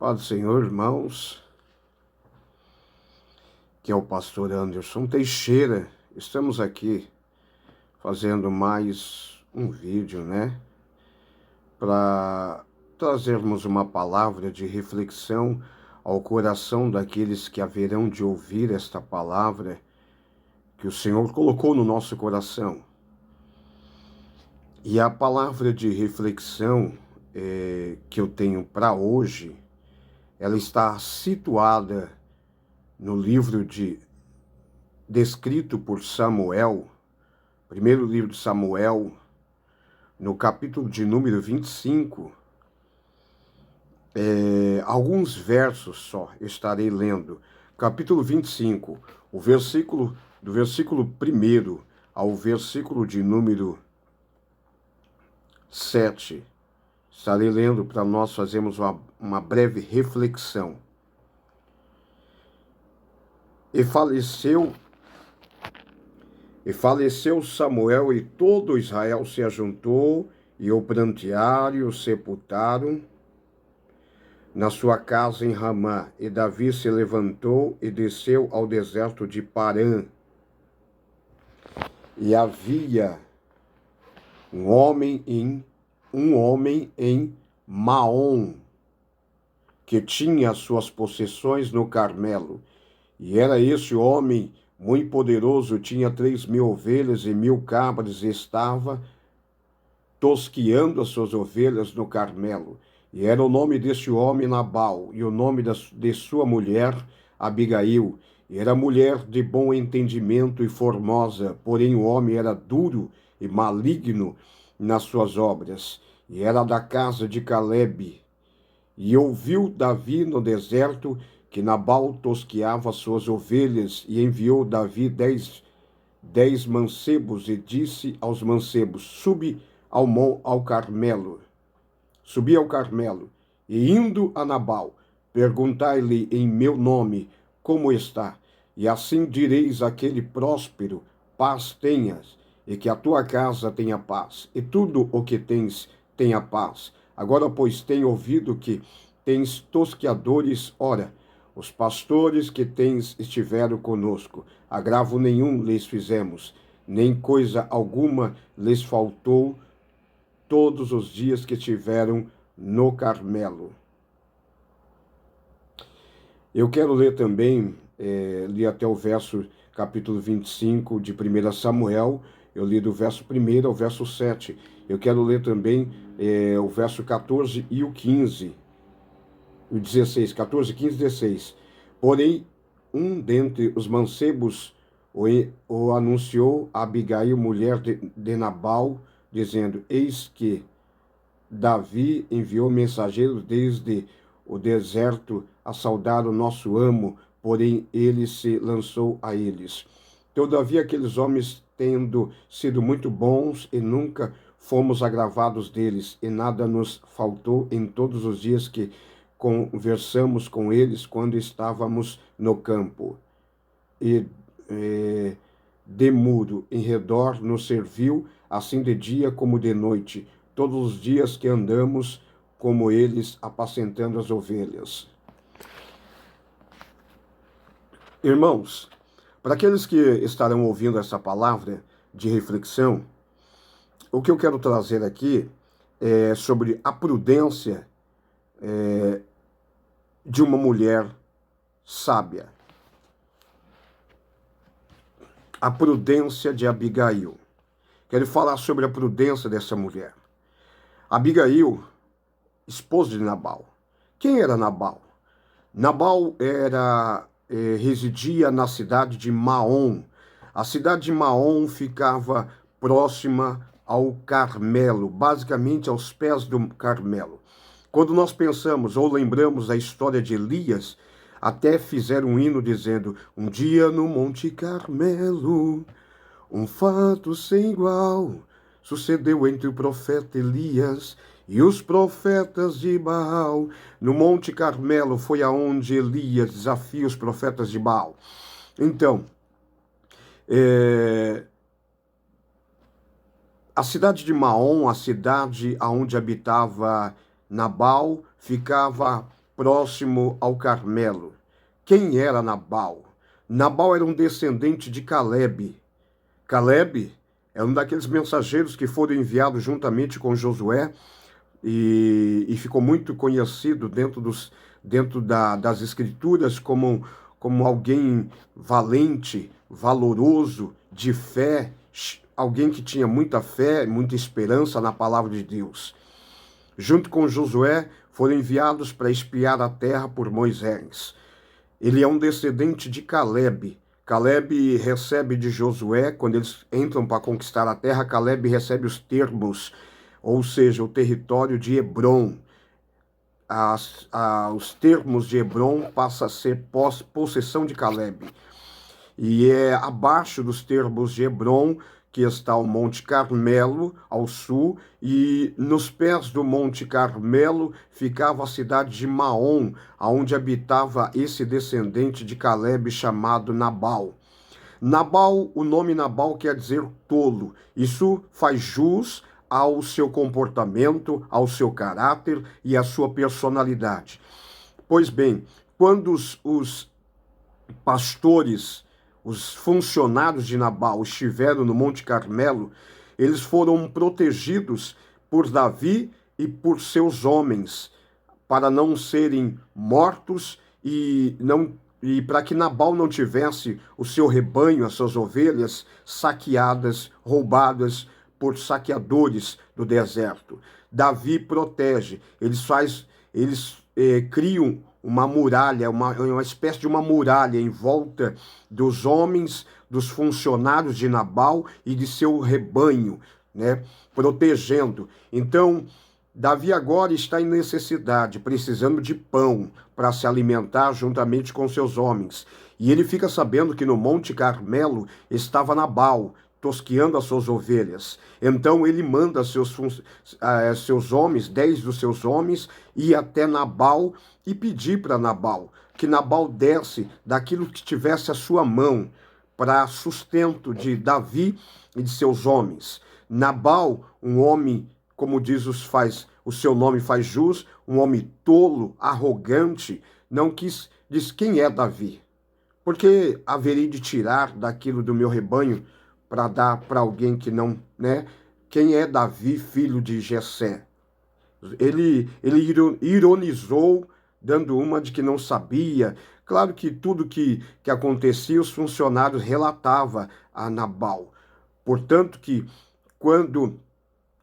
Paz do Senhor, irmãos, que é o pastor Anderson Teixeira. Estamos aqui fazendo mais um vídeo, para trazermos uma palavra de reflexão ao coração daqueles que haverão de ouvir esta palavra que o Senhor colocou no nosso coração. E a palavra de reflexão que eu tenho para hoje, ela está situada no livro descrito por Samuel, primeiro livro de Samuel, no capítulo de número 25, alguns versos só estarei lendo. Capítulo 25, do versículo 1 ao versículo de número 7. Estarei lendo para nós fazermos uma breve reflexão. E faleceu Samuel, e todo Israel se ajuntou, e o prantearam e o sepultaram na sua casa em Ramá. E Davi se levantou e desceu ao deserto de Parã. E havia um homem em Maom, que tinha as suas possessões no Carmelo. E era esse homem muito poderoso, tinha 3.000 ovelhas e 1.000 cabras, e estava tosqueando as suas ovelhas no Carmelo. E era o nome desse homem Nabal, e o nome de sua mulher Abigail. E era mulher de bom entendimento e formosa, porém o homem era duro e maligno nas suas obras. E era da casa de Calebe. E ouviu Davi no deserto que Nabal tosqueava suas ovelhas, e enviou Davi 10 mancebos, e disse aos mancebos: subi ao Carmelo. Subi ao Carmelo, e indo a Nabal, perguntai-lhe em meu nome como está, e assim direis àquele próspero: paz tenhas, e que a tua casa tenha paz, e tudo o que tens tenha paz. Agora, pois, tenho ouvido que tens tosqueadores. Ora, os pastores que tens estiveram conosco, agravo nenhum lhes fizemos, nem coisa alguma lhes faltou todos os dias que estiveram no Carmelo. Eu quero ler também, li até o capítulo 25 de 1 Samuel, eu li do verso 1 ao verso 7. Eu quero ler também o verso 14 e o 15. O 16, 14, 15, 16. Porém, um dentre os mancebos o anunciou a Abigail, mulher de Nabal, dizendo: eis que Davi enviou mensageiros desde o deserto a saudar o nosso amo, porém ele se lançou a eles. Todavia aqueles homens, tendo sido muito bons, e nunca fomos agravados deles, e nada nos faltou em todos os dias que conversamos com eles quando estávamos no campo. E de muro em redor nos serviu, assim de dia como de noite, todos os dias que andamos como eles, apacentando as ovelhas. Irmãos, para aqueles que estarão ouvindo essa palavra de reflexão, o que eu quero trazer aqui é sobre a prudência de uma mulher sábia. A prudência de Abigail. Quero falar sobre a prudência dessa mulher. Abigail, esposa de Nabal. Quem era Nabal? Nabal residia na cidade de Maom. A cidade de Maom ficava próxima ao Carmelo, basicamente aos pés do Carmelo. Quando nós pensamos ou lembramos a história de Elias, até fizeram um hino dizendo: um dia no Monte Carmelo, um fato sem igual sucedeu entre o profeta Elias e os profetas de Baal. No Monte Carmelo foi aonde Elias desafia os profetas de Baal. Então, a cidade de Maom, a cidade onde habitava Nabal, ficava próximo ao Carmelo. Quem era Nabal? Nabal era um descendente de Calebe. Calebe é um daqueles mensageiros que foram enviados juntamente com Josué e ficou muito conhecido das escrituras como alguém valente, valoroso, de fé, alguém que tinha muita fé, muita esperança na palavra de Deus. Junto com Josué, foram enviados para espiar a terra por Moisés. Ele é um descendente de Calebe. Calebe recebe de Josué, quando eles entram para conquistar a terra, Calebe recebe os termos, ou seja, o território de Hebrom. Os termos de Hebrom passam a ser possessão de Calebe. E é abaixo dos termos de Hebrom que está o Monte Carmelo, ao sul, e nos pés do Monte Carmelo ficava a cidade de Maom, onde habitava esse descendente de Calebe chamado Nabal. Nabal, o nome Nabal quer dizer tolo. Isso faz jus ao seu comportamento, ao seu caráter e à sua personalidade. Pois bem, quando os pastores, os funcionários de Nabal estiveram no Monte Carmelo, eles foram protegidos por Davi e por seus homens, para não serem mortos e para que Nabal não tivesse o seu rebanho, as suas ovelhas saqueadas, roubadas por saqueadores do deserto. Davi protege, eles criam uma muralha, uma espécie de uma muralha em volta dos homens, dos funcionários de Nabal e de seu rebanho, né, protegendo. Então, Davi agora está em necessidade, precisando de pão para se alimentar juntamente com seus homens. E ele fica sabendo que no Monte Carmelo estava Nabal, tosqueando as suas ovelhas. Então ele manda seus homens, 10 dos seus homens, ir até Nabal e pedir para Nabal que Nabal desse daquilo que tivesse à sua mão para sustento de Davi e de seus homens. Nabal, um homem, como o seu nome faz jus, um homem tolo, arrogante, não quis, diz: quem é Davi? Porque haverei de tirar daquilo do meu rebanho para dar para alguém que não, né? Quem é Davi, filho de Jessé? Ele ironizou, dando uma de que não sabia. Claro que tudo que acontecia, os funcionários relatavam a Nabal. Portanto que quando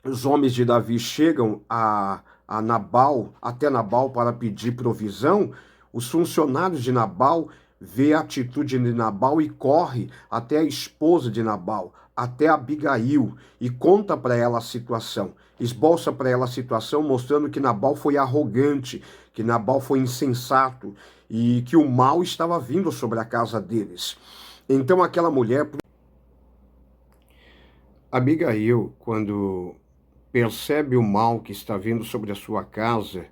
os homens de Davi chegam a Nabal, até Nabal para pedir provisão, os funcionários de Nabal vê a atitude de Nabal e corre até a esposa de Nabal, até Abigail, e conta para ela a situação. Esboça para ela a situação, mostrando que Nabal foi arrogante, que Nabal foi insensato e que o mal estava vindo sobre a casa deles. Então aquela mulher, Abigail, quando percebe o mal que está vindo sobre a sua casa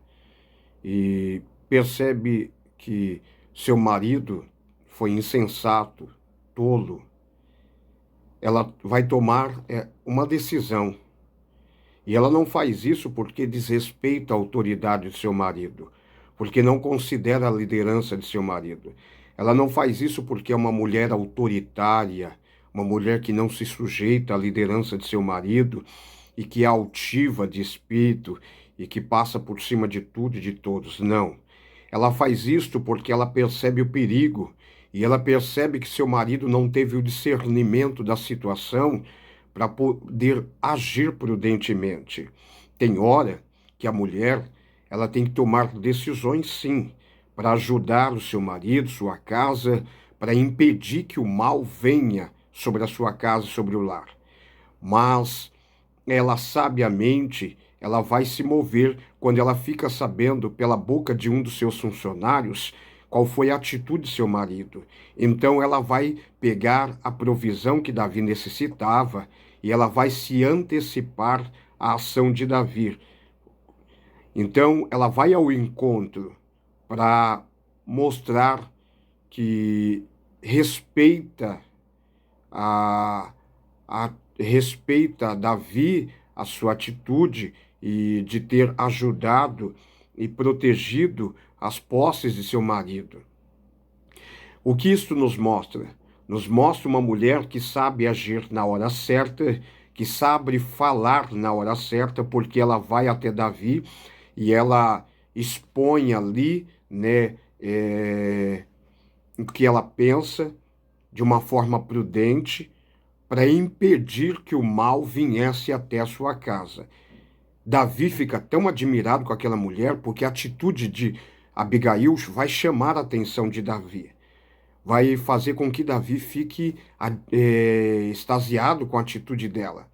e percebe que seu marido foi insensato, tolo, ela vai tomar uma decisão. E ela não faz isso porque desrespeita a autoridade de seu marido, porque não considera a liderança de seu marido. Ela não faz isso porque é uma mulher autoritária, uma mulher que não se sujeita à liderança de seu marido e que é altiva de espírito e que passa por cima de tudo e de todos. Não. Ela faz isto porque ela percebe o perigo e ela percebe que seu marido não teve o discernimento da situação para poder agir prudentemente. Tem hora que a mulher, ela tem que tomar decisões, sim, para ajudar o seu marido, sua casa, para impedir que o mal venha sobre a sua casa e sobre o lar. Mas ela sabiamente, ela vai se mover quando ela fica sabendo pela boca de um dos seus funcionários qual foi a atitude de seu marido. Então ela vai pegar a provisão que Davi necessitava e ela vai se antecipar à ação de Davi. Então ela vai ao encontro para mostrar que respeita respeita Davi, a sua atitude e de ter ajudado e protegido as posses de seu marido. O que isto nos mostra? Nos mostra uma mulher que sabe agir na hora certa, que sabe falar na hora certa, porque ela vai até Davi e ela expõe ali, né, o que ela pensa de uma forma prudente para impedir que o mal viesse até a sua casa. Davi fica tão admirado com aquela mulher porque a atitude de Abigail vai chamar a atenção de Davi. Vai fazer com que Davi fique extasiado com a atitude dela,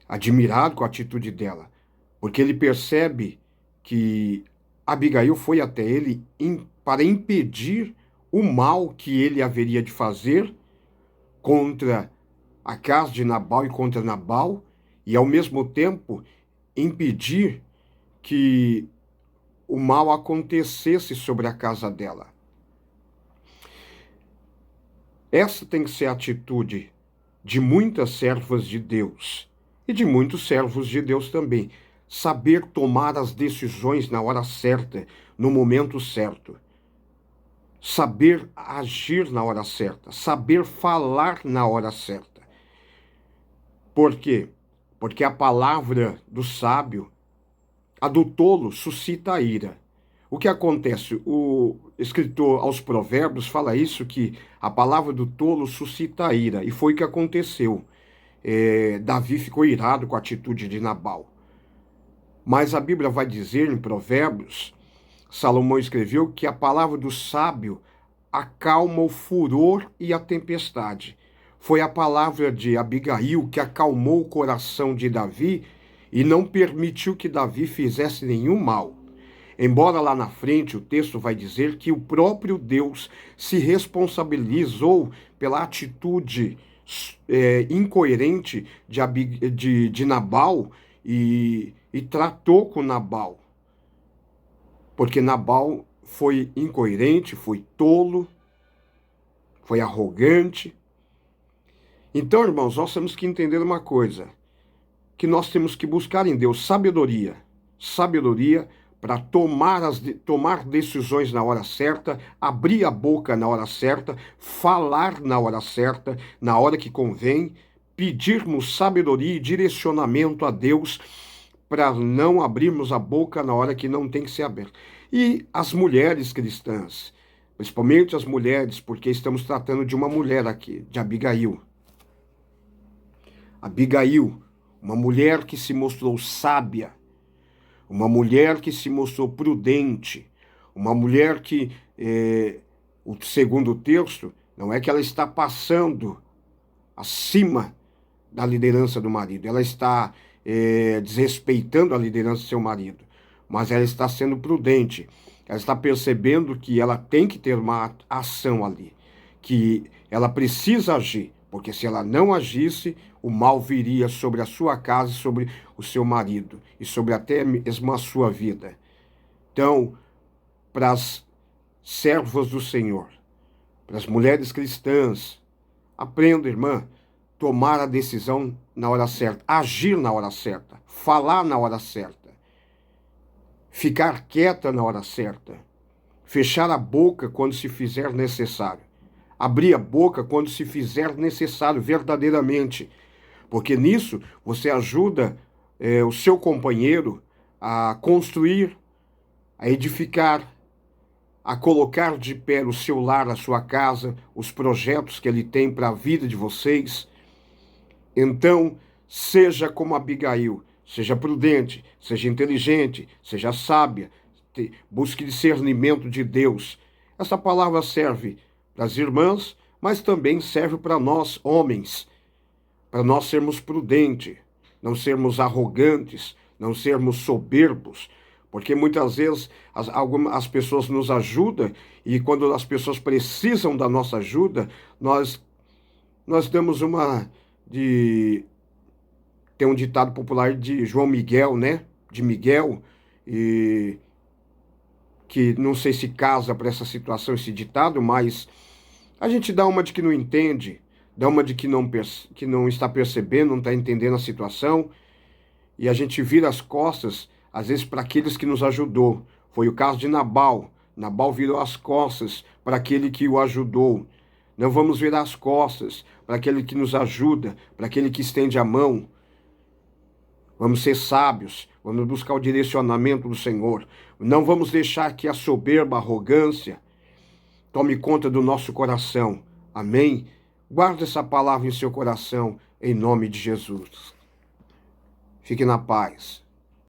admirado com a atitude dela, porque ele percebe que Abigail foi até ele para impedir o mal que ele haveria de fazer contra a casa de Nabal e contra Nabal, e ao mesmo tempo impedir que o mal acontecesse sobre a casa dela. Essa tem que ser a atitude de muitas servas de Deus e de muitos servos de Deus também. Saber tomar as decisões na hora certa, no momento certo. Saber agir na hora certa. Saber falar na hora certa. Por quê? Porque a palavra do sábio, a do tolo, suscita a ira. O que acontece? O escritor aos Provérbios fala isso, que a palavra do tolo suscita a ira. E foi o que aconteceu. Davi ficou irado com a atitude de Nabal. Mas a Bíblia vai dizer em Provérbios, Salomão escreveu que a palavra do sábio acalma o furor e a tempestade. Foi a palavra de Abigail que acalmou o coração de Davi e não permitiu que Davi fizesse nenhum mal. Embora lá na frente o texto vai dizer que o próprio Deus se responsabilizou pela atitude incoerente de Nabal e tratou com Nabal. Porque Nabal foi incoerente, foi tolo, foi arrogante. Então, irmãos, nós temos que entender uma coisa, que nós temos que buscar em Deus sabedoria. Sabedoria para tomar decisões na hora certa, abrir a boca na hora certa, falar na hora certa, na hora que convém, pedirmos sabedoria e direcionamento a Deus para não abrirmos a boca na hora que não tem que ser aberta. E as mulheres cristãs, principalmente as mulheres, porque estamos tratando de uma mulher aqui, de Abigail. Abigail, uma mulher que se mostrou sábia, uma mulher que se mostrou prudente, uma mulher que, o segundo texto, não é que ela está passando acima da liderança do marido, ela está desrespeitando a liderança do seu marido, mas ela está sendo prudente, ela está percebendo que ela tem que ter uma ação ali, que ela precisa agir, porque se ela não agisse, o mal viria sobre a sua casa, sobre o seu marido e sobre até mesmo a sua vida. Então, para as servas do Senhor, para as mulheres cristãs, aprenda, irmã, tomar a decisão na hora certa, agir na hora certa, falar na hora certa, ficar quieta na hora certa, fechar a boca quando se fizer necessário. Abrir a boca quando se fizer necessário, verdadeiramente. Porque nisso você ajuda o seu companheiro a construir, a edificar, a colocar de pé o seu lar, a sua casa, os projetos que ele tem para a vida de vocês. Então, seja como Abigail, seja prudente, seja inteligente, seja sábia, busque discernimento de Deus. Essa palavra serve para as irmãs, mas também serve para nós, homens, para nós sermos prudentes, não sermos arrogantes, não sermos soberbos, porque muitas vezes as pessoas nos ajudam e quando as pessoas precisam da nossa ajuda, nós damos tem um ditado popular de João Miguel, né? De Miguel, e que não sei se casa para essa situação, esse ditado, mas a gente dá uma de que não entende, dá uma de que não está percebendo, não está entendendo a situação, e a gente vira as costas, às vezes, para aqueles que nos ajudou. Foi o caso de Nabal. Nabal virou as costas para aquele que o ajudou. Não vamos virar as costas para aquele que nos ajuda, para aquele que estende a mão. Vamos ser sábios, vamos buscar o direcionamento do Senhor. Não vamos deixar que a soberba, a arrogância, tome conta do nosso coração. Amém? Guarde essa palavra em seu coração, em nome de Jesus. Fique na paz.